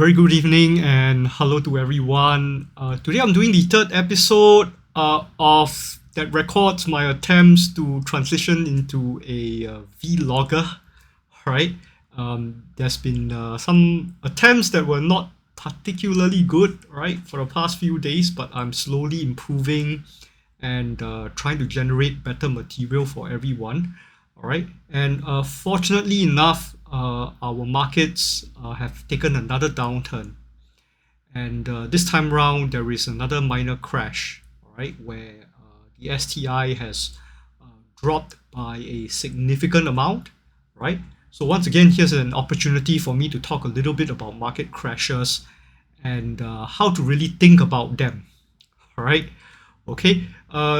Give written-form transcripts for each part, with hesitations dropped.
very good evening and hello to everyone. Today I'm doing the third episode of that records my attempts to transition into a vlogger. Right? There's been some attempts that were not particularly good, right, for the past few days, but I'm slowly improving and trying to generate better material for everyone. All right, and fortunately enough, our markets have taken another downturn, and this time round there is another minor crash. All right, where the STI has dropped by a significant amount. Right. So once again, here's an opportunity for me to talk a little bit about market crashes and how to really think about them. All right. Okay.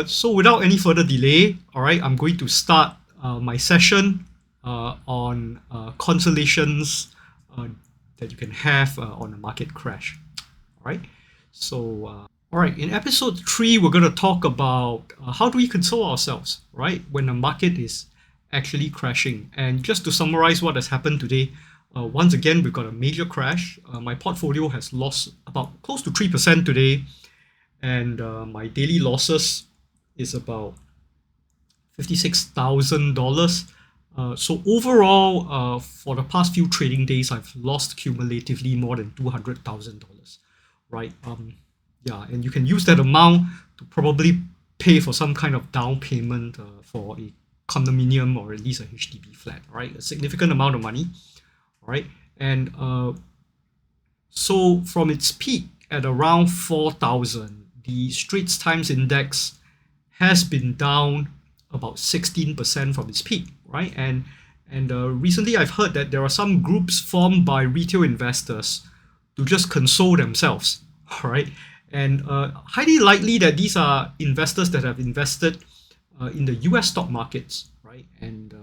So without any further delay, all right, I'm going to start my session on consolations that you can have on a market crash. All right. So, all right, in episode 3, we're going to talk about how do we console ourselves, right, when the market is actually crashing. And just to summarize what has happened today, once again, we've got a major crash. My portfolio has lost about close to 3% today, and my daily losses is about $56,000. So overall, for the past few trading days, I've lost cumulatively more than $200,000, right? Yeah, and you can use that amount to probably pay for some kind of down payment for a condominium or at least a HDB flat, right? A significant amount of money, right? And so from its peak at around 4,000, the Straits Times Index has been down about 16% from its peak, right? And recently I've heard that there are some groups formed by retail investors to just console themselves, right? And highly likely that these are investors that have invested in the US stock markets, right? And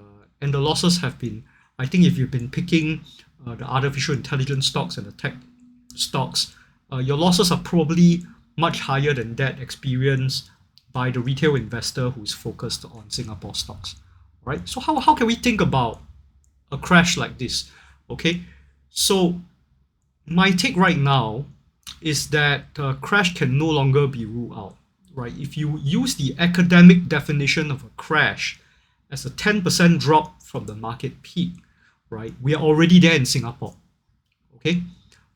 the losses have been, I think if you've been picking the artificial intelligence stocks and the tech stocks, your losses are probably much higher than that experienced by the retail investor who's focused on Singapore stocks, right? So how can we think about a crash like this? Okay, so my take right now is that crash can no longer be ruled out, right? If you use the academic definition of a crash as a 10% drop from the market peak, right, we are already there in Singapore, okay?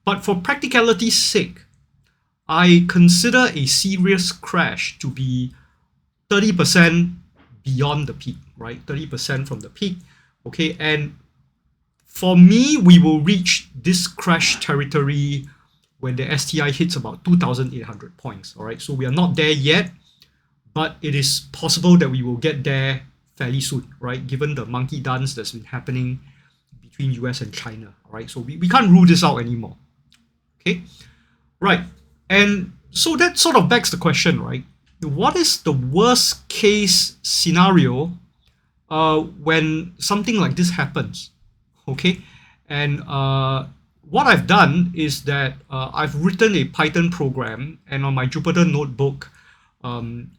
But for practicality's sake, I consider a serious crash to be 30% beyond the peak, right? 30% from the peak, okay? And for me, we will reach this crash territory when the STI hits about 2,800 points, all right? So we are not there yet, but it is possible that we will get there fairly soon, right? Given the monkey dance that's been happening between US and China, all right? So we can't rule this out anymore, okay? Right, and so that sort of begs the question, right? What is the worst case scenario when something like this happens, okay? And what I've done is that I've written a Python program, and on my Jupyter notebook,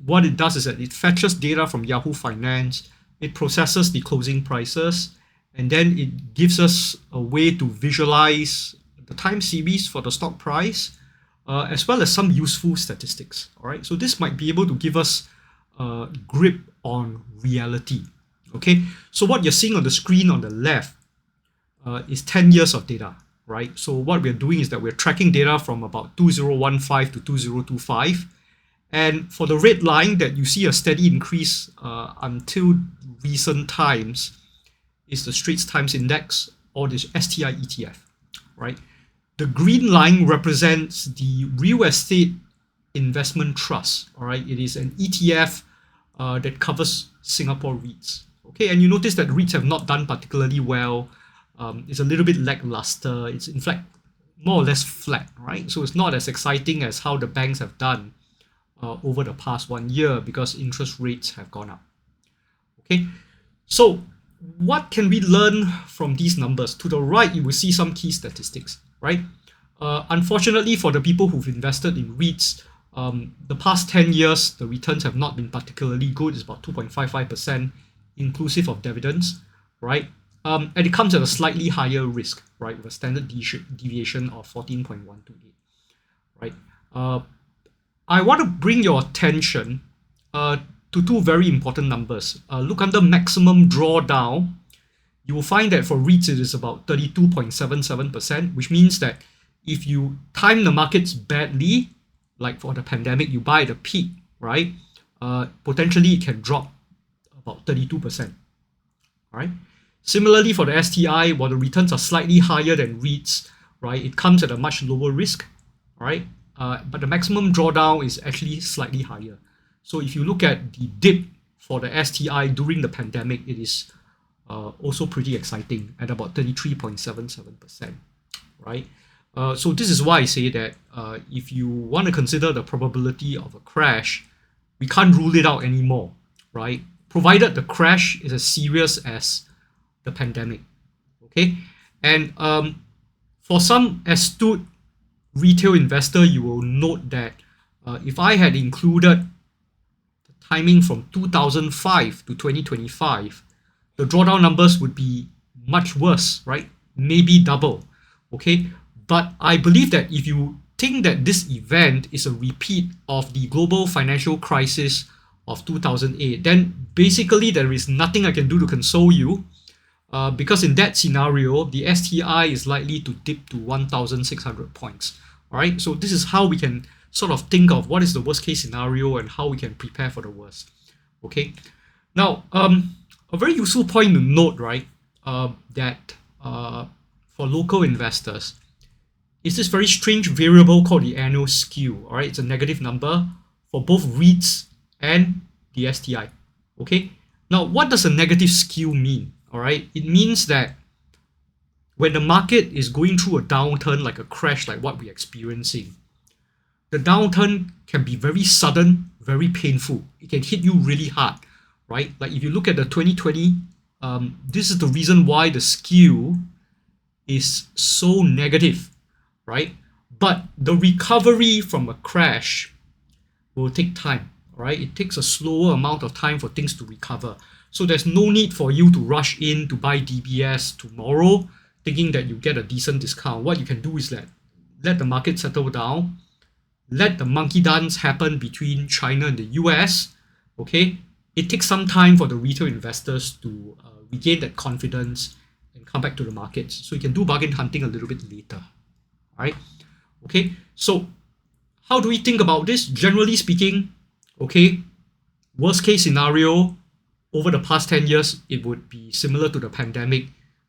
what it does is that it fetches data from Yahoo Finance, it processes the closing prices, and then it gives us a way to visualize the time series for the stock price, as well as some useful statistics. All right, so this might be able to give us a grip on reality. Okay, so what you're seeing on the screen on the left is 10 years of data, right? So what we're doing is that we're tracking data from about 2015 to 2025. And for the red line that you see a steady increase until recent times is the Straits Times Index or the STI ETF, right? The green line represents the real estate investment trust, all right? It is an ETF that covers Singapore REITs, okay? And you notice that REITs have not done particularly well. It's a little bit lackluster. It's in fact more or less flat, right? So it's not as exciting as how the banks have done over the past 1 year because interest rates have gone up, okay? So what can we learn from these numbers? To the right, you will see some key statistics, right? Unfortunately, for the people who've invested in REITs, the past 10 years, the returns have not been particularly good. It's about 2.55%, inclusive of dividends, right? And it comes at a slightly higher risk, right, with a standard deviation of 14.128, right? Uh, I want to bring your attention uh, to two very important numbers. Look under maximum drawdown. You will find that for REITs it is about 32.77%, which means that if you time the markets badly, like for the pandemic, you buy at the peak, right? Potentially it can drop about 32%. All right. Similarly, for the STI, while the returns are slightly higher than REITs, right, it comes at a much lower risk, all right? But the maximum drawdown is actually slightly higher. So if you look at the dip for the STI during the pandemic, it is also pretty exciting at about 33.77%, right? So this is why I say that if you want to consider the probability of a crash, we can't rule it out anymore, right? Provided the crash is as serious as the pandemic, okay? And for some astute retail investor, you will note that if I had included the timing from 2005 to 2025, the drawdown numbers would be much worse, right? Maybe double, okay? But I believe that if you think that this event is a repeat of the global financial crisis of 2008, then basically there is nothing I can do to console you, because in that scenario, the STI is likely to dip to 1,600 points. All right, so this is how we can sort of think of what is the worst case scenario and how we can prepare for the worst. Okay, now a very useful point to note, right, that for local investors is this very strange variable called the annual skew. All right, it's a negative number for both REITs and the STI. Okay, now what does a negative skew mean? All right, it means that when the market is going through a downturn, like a crash, like what we're experiencing, the downturn can be very sudden, very painful. It can hit you really hard, right? Like if you look at the 2020, this is the reason why the skew is so negative, right? But the recovery from a crash will take time, right? It takes a slower amount of time for things to recover. So there's no need for you to rush in to buy DBS tomorrow thinking that you get a decent discount. What you can do is let the market settle down, let the monkey dance happen between China and the US, okay? It takes some time for the retail investors to regain that confidence and come back to the markets. So you can do bargain hunting a little bit later, all right? Okay, so how do we think about this? Generally speaking, okay, worst case scenario, over the past 10 years, it would be similar to the pandemic.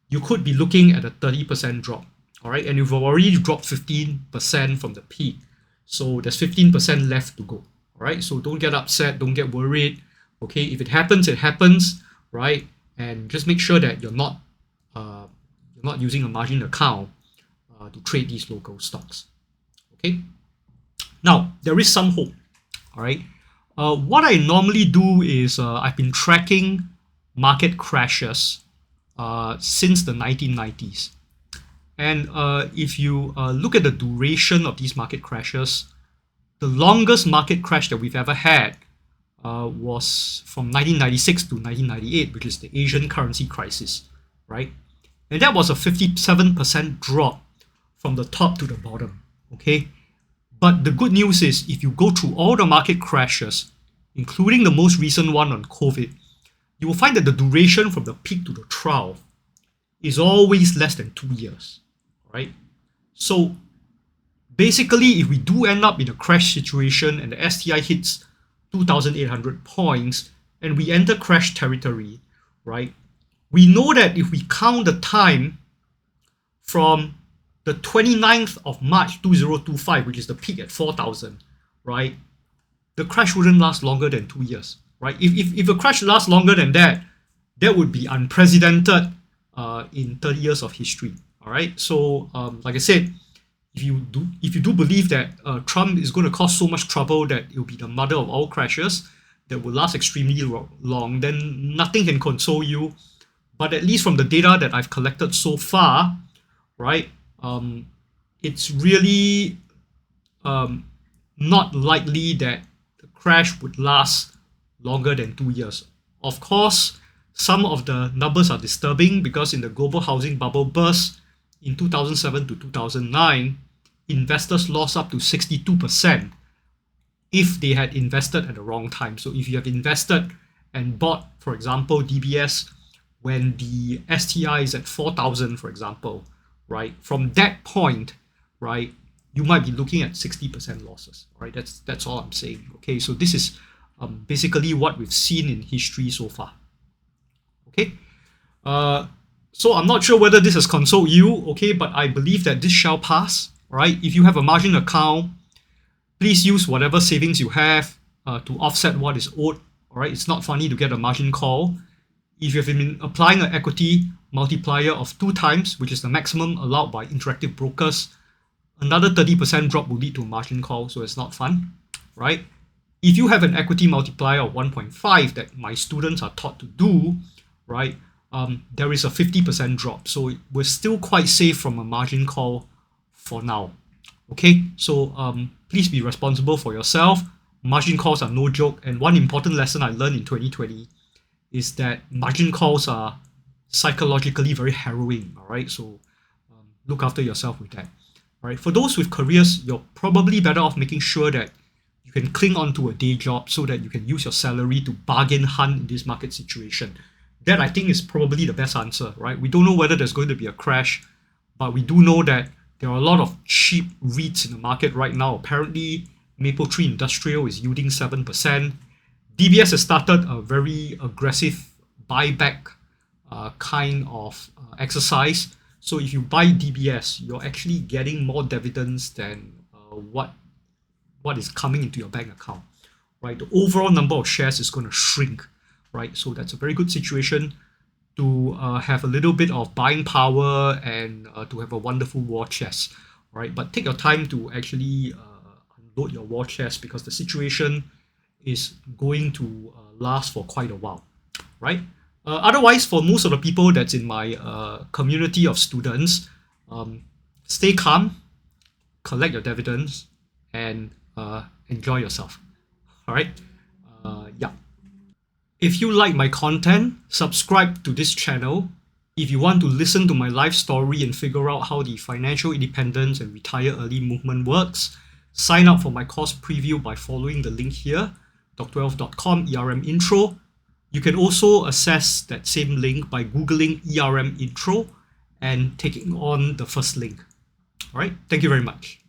You could be looking at a 30% drop, all right? And you've already dropped 15% from the peak. So there's 15% left to go, all right? So don't get upset, don't get worried, okay? If it happens, right? And just make sure that you're not using a margin account to trade these local stocks, okay? Now, there is some hope, all right? What I normally do is I've been tracking market crashes since the 1990s. And if you look at the duration of these market crashes, the longest market crash that we've ever had was from 1996 to 1998, which is the Asian currency crisis, right? And that was a 57% drop from the top to the bottom, okay? But the good news is if you go through all the market crashes, including the most recent one on COVID, you will find that the duration from the peak to the trough is always less than 2 years, right? So basically, if we do end up in a crash situation and the STI hits 2,800 points and we enter crash territory, right? We know that if we count the time from the 29th of March 2025, which is the peak at 4,000, right? The crash wouldn't last longer than 2 years, right? If a crash lasts longer than that, that would be unprecedented in 30 years of history, all right? So, like I said, if you do believe that Trump is going to cause so much trouble that it will be the mother of all crashes that will last extremely long, then nothing can console you. But at least from the data that I've collected so far, right, it's really not likely that the crash would last longer than 2 years. Of course, Some of the numbers are disturbing because in the global housing bubble burst in 2007 to 2009, investors lost up to 62% if they had invested at the wrong time. So if you have invested and bought, for example, DBS when the STI is at 4,000, for example, right? From that point, right, you might be looking at 60% losses, right? That's all I'm saying. Okay, so this is basically what we've seen in history so far. Okay, so I'm not sure whether this has consoled you, okay, but I believe that this shall pass, right? If you have a margin account, please use whatever savings you have to offset what is owed, all right? It's not funny to get a margin call. If you've been applying an equity multiplier of 2 times, which is the maximum allowed by interactive brokers, another 30% drop will lead to a margin call, so it's not fun, right? If you have an equity multiplier of 1.5 that my students are taught to do, right, there is a 50% drop. So we're still quite safe from a margin call for now. Okay, so please be responsible for yourself. Margin calls are no joke. And one important lesson I learned in 2020 is that margin calls are psychologically very harrowing. All right, so look after yourself with that. All right, for those with careers, you're probably better off making sure that you can cling on to a day job so that you can use your salary to bargain hunt in this market situation. That I think is probably the best answer, right? We don't know whether there's going to be a crash, but we do know that there are a lot of cheap REITs in the market right now. Apparently, Mapletree Industrial is yielding 7%. DBS has started a very aggressive buyback kind of exercise. So if you buy DBS, you're actually getting more dividends than what is coming into your bank account, right? The overall number of shares is going to shrink, right? So that's a very good situation to have a little bit of buying power and to have a wonderful war chest, right? But take your time to actually unload your war chest because the situation is going to last for quite a while, right? Otherwise, for most of the people that's in my community of students, stay calm, collect your dividends, and enjoy yourself. All right. Yeah. If you like my content, subscribe to this channel. If you want to listen to my life story and figure out how the financial independence and retire early movement works, sign up for my course preview by following the link here, dr12.com ERM intro. You can also access that same link by Googling ERM intro and taking on the first link. All right. Thank you very much.